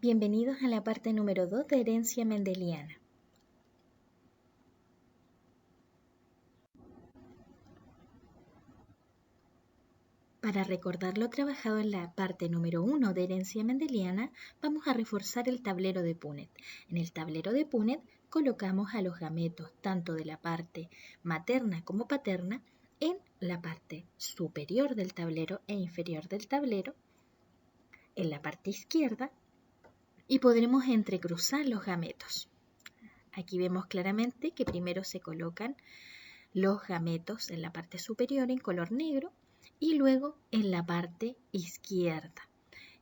Bienvenidos a la parte número 2 de herencia mendeliana. Para recordar lo trabajado en la parte número 1 de herencia mendeliana, vamos a reforzar el tablero de Punnett. En el tablero de Punnett colocamos a los gametos tanto de la parte materna como paterna en la parte superior del tablero e inferior del tablero, en la parte izquierda, y podremos entrecruzar los gametos. Aquí vemos claramente que primero se colocan los gametos en la parte superior en color negro y luego en la parte izquierda.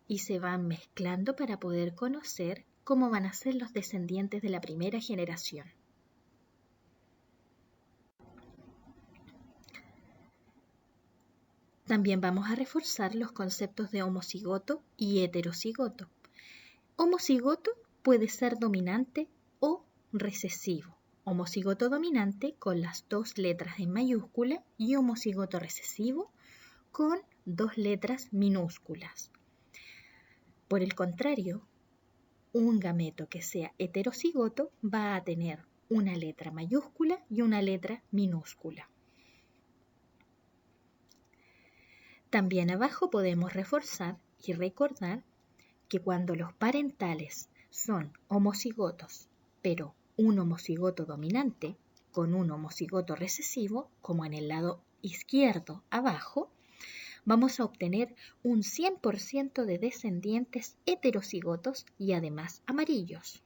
Y se van mezclando para poder conocer cómo van a ser los descendientes de la primera generación. También vamos a reforzar los conceptos de homocigoto y heterocigoto. Homocigoto puede ser dominante o recesivo. Homocigoto dominante con las 2 letras en mayúscula y homocigoto recesivo con 2 letras minúsculas. Por el contrario, un gameto que sea heterocigoto va a tener una letra mayúscula y una letra minúscula. También abajo podemos reforzar y recordar que cuando los parentales son homocigotos, pero un homocigoto dominante con un homocigoto recesivo, como en el lado izquierdo abajo, vamos a obtener un 100% de descendientes heterocigotos y además amarillos.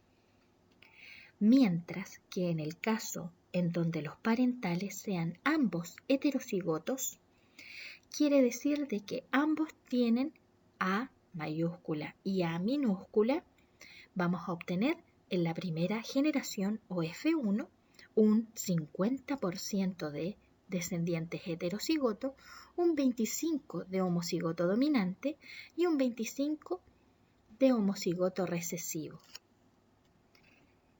Mientras que en el caso en donde los parentales sean ambos heterocigotos, quiere decir de que ambos tienen A mayúscula y A minúscula, vamos a obtener en la primera generación o F1 un 50% de descendientes heterocigotos, un 25% de homocigoto dominante y un 25% de homocigoto recesivo.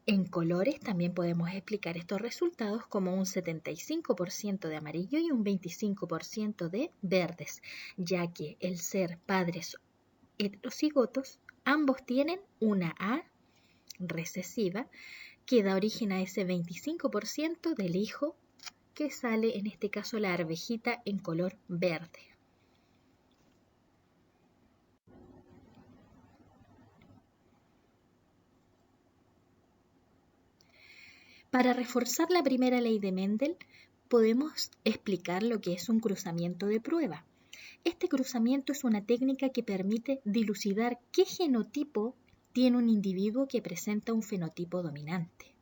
En colores también podemos explicar estos resultados como un 75% de amarillo y un 25% de verdes, ya que el ser padres heterocigotos, ambos tienen una A recesiva que da origen a ese 25% del hijo que sale, en este caso la arvejita en color verde. Para reforzar la primera ley de Mendel, podemos explicar lo que es un cruzamiento de prueba. Este cruzamiento es una técnica que permite dilucidar qué genotipo tiene un individuo que presenta un fenotipo dominante.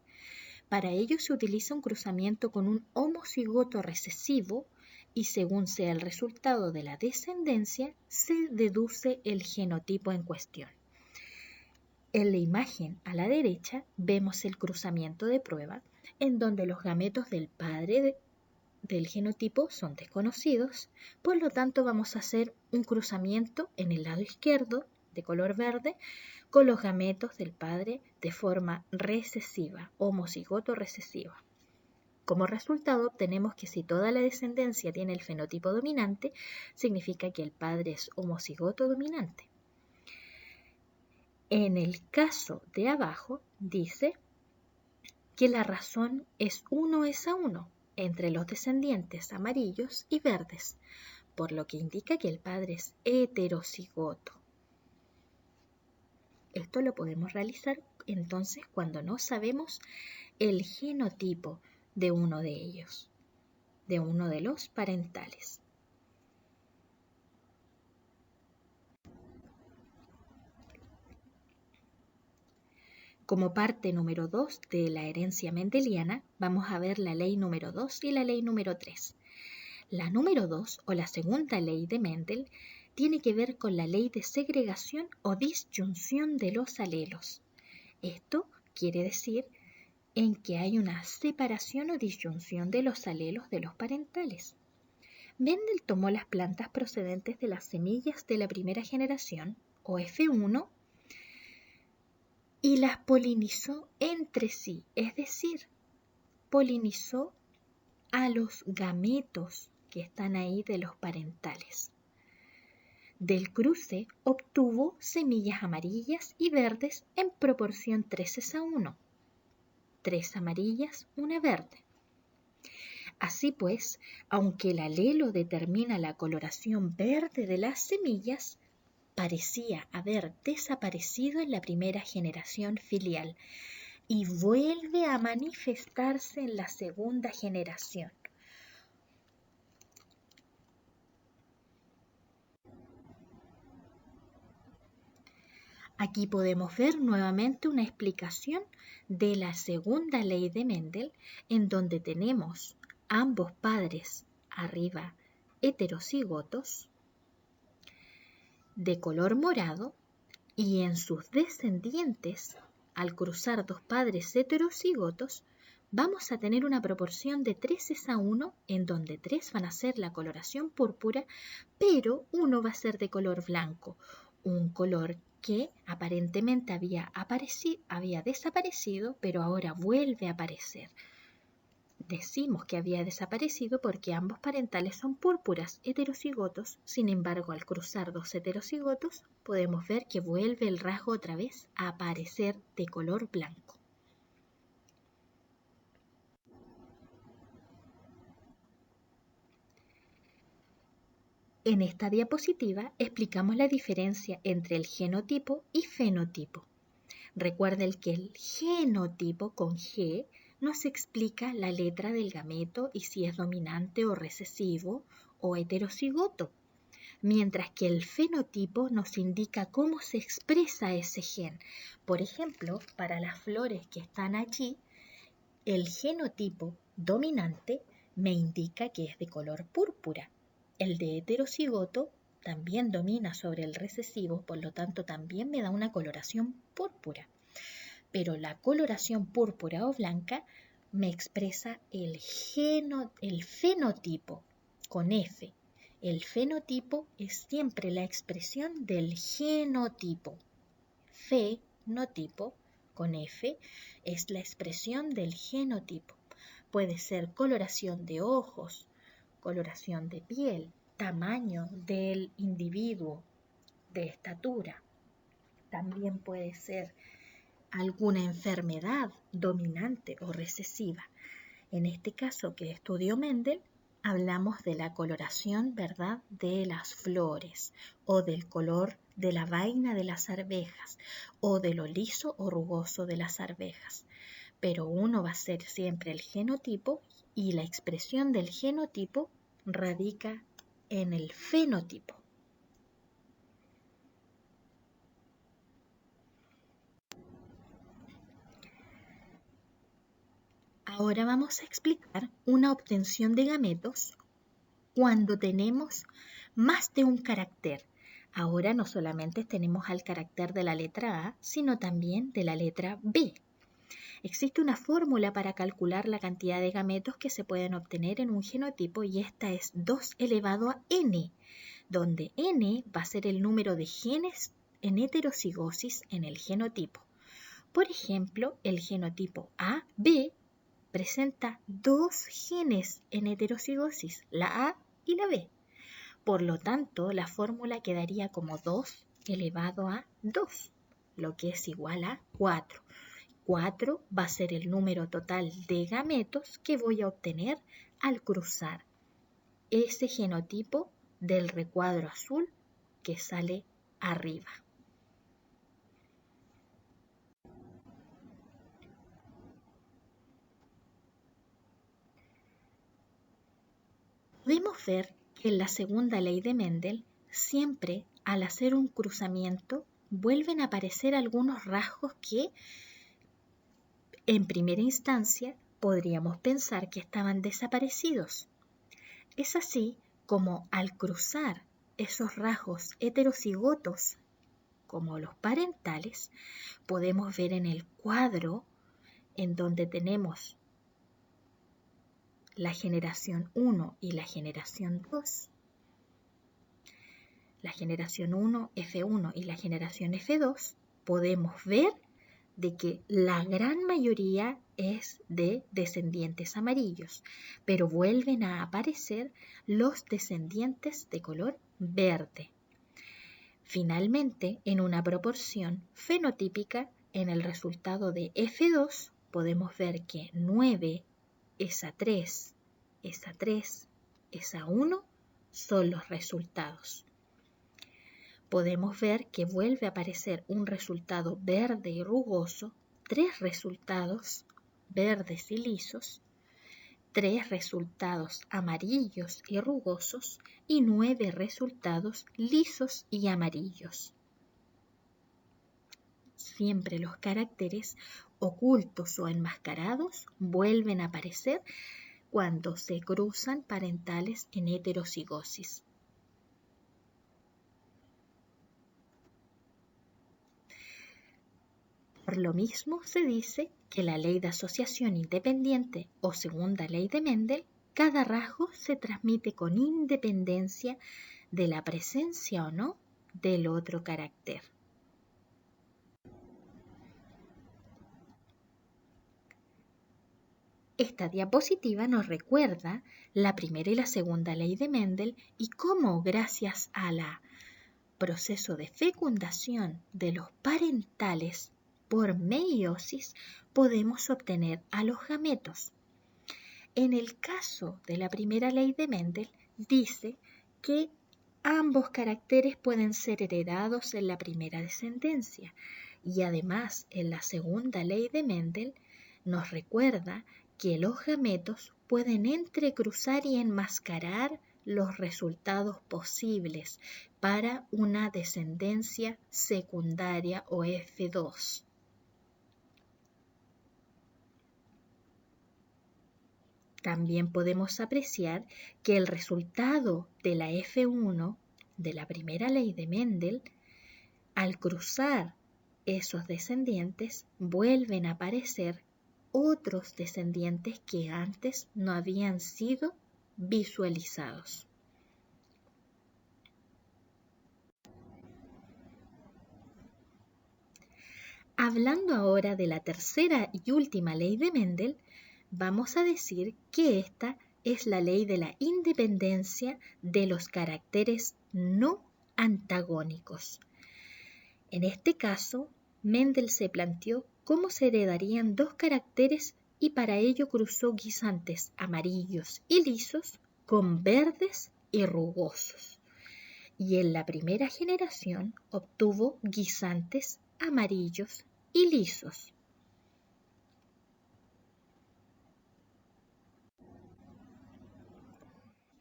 Para ello se utiliza un cruzamiento con un homocigoto recesivo y según sea el resultado de la descendencia, se deduce el genotipo en cuestión. En la imagen a la derecha vemos el cruzamiento de prueba, en donde los gametos del padre del genotipo son desconocidos, por lo tanto vamos a hacer un cruzamiento en el lado izquierdo de color verde con los gametos del padre de forma recesiva, homocigoto recesiva. Como resultado obtenemos que si toda la descendencia tiene el fenotipo dominante, significa que el padre es homocigoto dominante. En el caso de abajo dice que la razón es 1:1 entre los descendientes amarillos y verdes, por lo que indica que el padre es heterocigoto. Esto lo podemos realizar entonces cuando no sabemos el genotipo de uno de ellos, de uno de los parentales. Como parte número 2 de la herencia mendeliana, vamos a ver la ley número 2 y la ley número 3. La número 2, o la segunda ley de Mendel, tiene que ver con la ley de segregación o disyunción de los alelos. Esto quiere decir en que hay una separación o disyunción de los alelos de los parentales. Mendel tomó las plantas procedentes de las semillas de la primera generación, o F1, y las polinizó entre sí, es decir, polinizó a los gametos que están ahí de los parentales. del cruce obtuvo semillas amarillas y verdes en proporción 3:1. 3 amarillas, una verde. Así pues, aunque el alelo determina la coloración verde de las semillas, parecía haber desaparecido en la primera generación filial y vuelve a manifestarse en la segunda generación. Aquí podemos ver nuevamente una explicación de la segunda ley de Mendel, en donde tenemos ambos padres arriba heterocigotos de color morado y en sus descendientes, al cruzar dos padres heterocigotos, vamos a tener una proporción de 3:1, en donde 3 van a ser la coloración púrpura, pero uno va a ser de color blanco, un color que aparentemente había desaparecido, pero ahora vuelve a aparecer. Decimos que había desaparecido porque ambos parentales son púrpuras heterocigotos, sin embargo, al cruzar dos heterocigotos, podemos ver que vuelve el rasgo otra vez a aparecer de color blanco. En esta diapositiva explicamos la diferencia entre el genotipo y fenotipo. Recuerden que el genotipo con G nos explica la letra del gameto y si es dominante o recesivo o heterocigoto, mientras que el fenotipo nos indica cómo se expresa ese gen. Por ejemplo, para las flores que están allí, el genotipo dominante me indica que es de color púrpura. El de heterocigoto también domina sobre el recesivo, por lo tanto también me da una coloración púrpura. Pero la coloración púrpura o blanca me expresa el fenotipo con F. El fenotipo es siempre la expresión del genotipo. Fenotipo con F es la expresión del genotipo. Puede ser coloración de ojos, coloración de piel, tamaño del individuo, de estatura. También puede ser alguna enfermedad dominante o recesiva. En este caso que estudió Mendel, hablamos de la coloración, ¿verdad?, de las flores o del color de la vaina de las arvejas o de lo liso o rugoso de las arvejas. Pero uno va a ser siempre el genotipo y la expresión del genotipo radica en el fenotipo. Ahora vamos a explicar una obtención de gametos cuando tenemos más de un carácter. Ahora no solamente tenemos al carácter de la letra A, sino también de la letra B. Existe una fórmula para calcular la cantidad de gametos que se pueden obtener en un genotipo y esta es 2 elevado a n, donde n va a ser el número de genes en heterocigosis en el genotipo. Por ejemplo, el genotipo AB presenta 2 genes en heterocigosis, la A y la B. Por lo tanto, la fórmula quedaría como 2 elevado a 2, lo que es igual a 4. 4 va a ser el número total de gametos que voy a obtener al cruzar ese genotipo del recuadro azul que sale arriba. Podemos ver que en la segunda ley de Mendel, siempre al hacer un cruzamiento, vuelven a aparecer algunos rasgos que en primera instancia podríamos pensar que estaban desaparecidos. Es así como al cruzar esos rasgos heterocigotos, como los parentales, podemos ver en el cuadro en donde tenemos la generación 1 y la generación 2, la generación 1, F1 y la generación F2, podemos ver de que la gran mayoría es de descendientes amarillos, pero vuelven a aparecer los descendientes de color verde. Finalmente, en una proporción fenotípica, en el resultado de F2 podemos ver que 9 es a 3, es a 3, es a 1 son los resultados. Podemos ver que vuelve a aparecer un resultado verde y rugoso, 3 resultados verdes y lisos, 3 resultados amarillos y rugosos y 9 resultados lisos y amarillos. Siempre los caracteres ocultos o enmascarados vuelven a aparecer cuando se cruzan parentales en heterocigosis. Por lo mismo se dice que la ley de asociación independiente o segunda ley de Mendel, cada rasgo se transmite con independencia de la presencia o no del otro carácter. Esta diapositiva nos recuerda la primera y la segunda ley de Mendel y cómo gracias al proceso de fecundación de los parentales por meiosis podemos obtener a los gametos. En el caso de la primera ley de Mendel dice que ambos caracteres pueden ser heredados en la primera descendencia y además en la segunda ley de Mendel nos recuerda que los gametos pueden entrecruzar y enmascarar los resultados posibles para una descendencia secundaria o F2. También podemos apreciar que el resultado de la F1 de la primera ley de Mendel, al cruzar esos descendientes, vuelven a aparecer otros descendientes que antes no habían sido visualizados. Hablando ahora de la tercera y última ley de Mendel, vamos a decir que esta es la ley de la independencia de los caracteres no antagónicos. En este caso, Mendel se planteó cómo se heredarían dos caracteres y para ello cruzó guisantes amarillos y lisos con verdes y rugosos. Y en la primera generación obtuvo guisantes amarillos y lisos.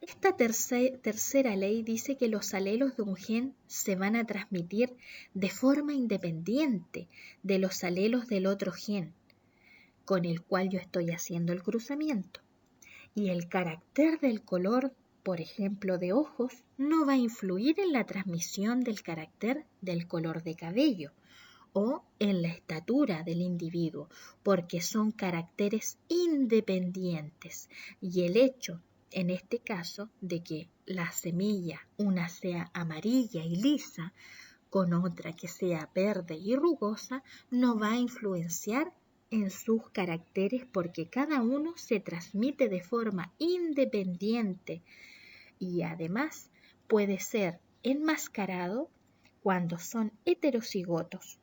Esta tercera ley dice que los alelos de un gen se van a transmitir de forma independiente de los alelos del otro gen, con el cual yo estoy haciendo el cruzamiento. Y el carácter del color, por ejemplo, de ojos, no va a influir en la transmisión del carácter del color de cabello o en la estatura del individuo, porque son caracteres independientes. Y el hecho, en este caso, de que la semilla, una sea amarilla y lisa, con otra que sea verde y rugosa, no va a influenciar en sus caracteres porque cada uno se transmite de forma independiente y además puede ser enmascarado cuando son heterocigotos,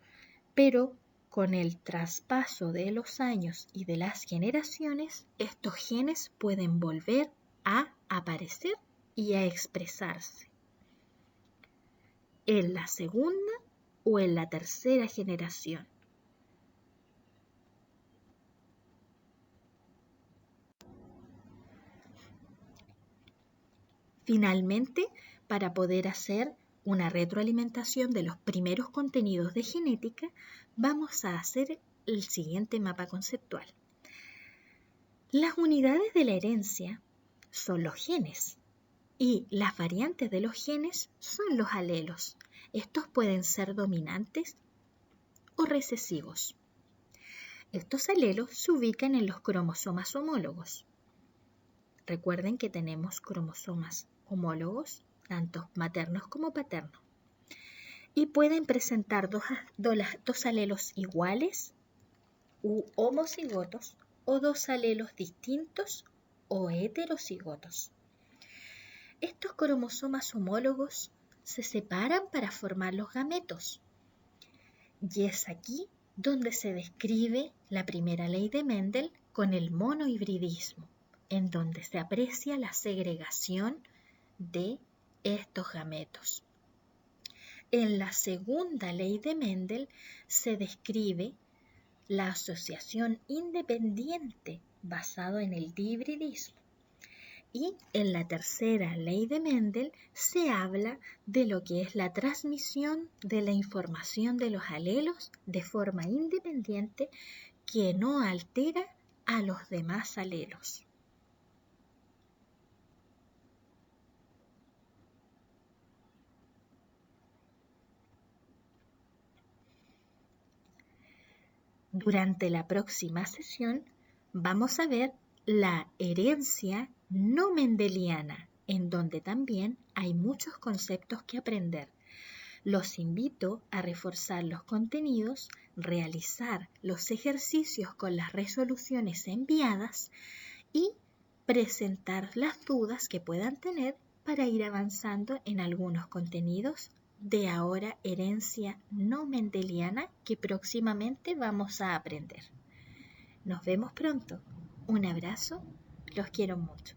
pero con el traspaso de los años y de las generaciones, estos genes pueden volver a aparecer y a expresarse en la segunda o en la tercera generación. Finalmente, para poder hacer una retroalimentación de los primeros contenidos de genética, vamos a hacer el siguiente mapa conceptual. Las unidades de la herencia son los genes y las variantes de los genes son los alelos. Estos pueden ser dominantes o recesivos. Estos alelos se ubican en los cromosomas homólogos. Recuerden que tenemos cromosomas homólogos, tanto maternos como paternos. Y pueden presentar dos alelos iguales u homocigotos o dos alelos distintos o heterocigotos. Estos cromosomas homólogos se separan para formar los gametos. Y es aquí donde se describe la primera ley de Mendel con el monohibridismo, en donde se aprecia la segregación de estos gametos. En la segunda ley de Mendel se describe la asociación independiente basado en el dihibridismo. Y en la tercera ley de Mendel se habla de lo que es la transmisión de la información de los alelos de forma independiente que no altera a los demás alelos. Durante la próxima sesión vamos a ver la herencia no mendeliana, en donde también hay muchos conceptos que aprender. Los invito a reforzar los contenidos, realizar los ejercicios con las resoluciones enviadas y presentar las dudas que puedan tener para ir avanzando en algunos contenidos de ahora herencia no mendeliana que próximamente vamos a aprender. Nos vemos pronto. Un abrazo. Los quiero mucho.